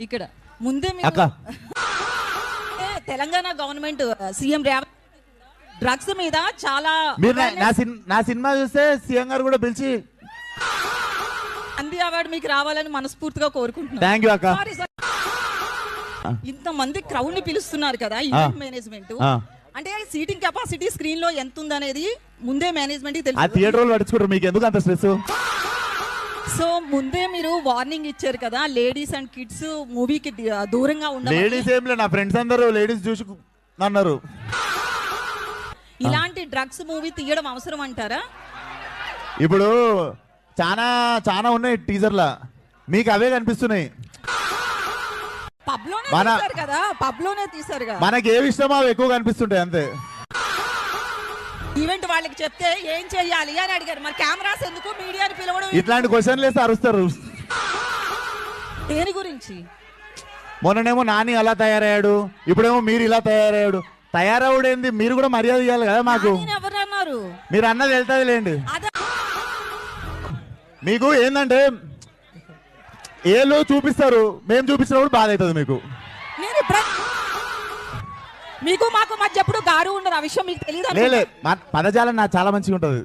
ఇక్కడ ముందే మీరు Telangana government CM Revanth drugs మీద చాలా నా సినిమా చూస్తే సీఎం గారు కూడా పిలిచి నంది అవార్డు మీకు రావాలని మనస్ఫూర్తిగా కోరుకుంటున్నాను. థ్యాంక్ యూ అక్క. ఇంతమంది క్రౌడ్ ని పిలుస్తున్నారు కదా ఈవెంట్ మేనేజ్మెంట్, అంటే సీటింగ్ కెపాసిటీ స్క్రీన్ లో ఎంత ఉందనేది ముందే మేనేజ్మెంట్ తెలుసు. థియేటర్ లో పట్టించుకుంటారు, మీకు ఎందుకు అంత స్ట్రెస్? సో ముందే మీరు వార్నింగ్ ఇచ్చారు కదా, లేడీస్ అండ్ కిడ్స్ మూవీకి దూరంగా ఉండాలి. లేడీస్ ఏం లేదు, నా ఫ్రెండ్స్ అందరూ లేడీస్ చూసి అన్నారు. ఇలాంటి డ్రగ్స్ మూవీ తీయడం అవసరం అంటారా? ఇప్పుడు చాలా చాలా ఉన్నాయి టీజర్లా, మీకు అవే కనిపిస్తున్నాయి. పబ్ లోనే తీశారు కదా, పబ్ లోనే తీశారు కదా, మనకి ఏవి ఇష్టమో అవి ఎక్కువ కనిపిస్తుంటాయి అంతే. ఈవెంట్ వాళ్ళకి చెప్తే ఏం చెయ్యాలి అని అడిగారు, మరి కెమెరాస్ ఎందుకు, మీడియాని పిలవడం? ఇట్లాంటి క్వశ్చన్లు వేస్తే అరుస్తారు. దేని గురించి? మొన్ననేమో నాని అలా తయారయ్యాడు, ఇప్పుడేమో మీరు ఇలా తయారయ్యాడు. తయారవుడేంది, మీరు కూడా మర్యాద ఇవ్వాలి కదా మాకు. ఎవరన్నారు? మీరు అన్నది వెళ్తుంది లేండి. మీకు ఏంటంటే ఏళ్ళు చూపిస్తారు, మేము చూపించినప్పుడు బాధ అవుతుంది మీకు. మీకు మాకు మధ్య ఎప్పుడు గారు ఉండదు, ఆ విషయం మీకు తెలియదు. పదజాలం నాకు చాలా మంచిగా ఉంటుంది.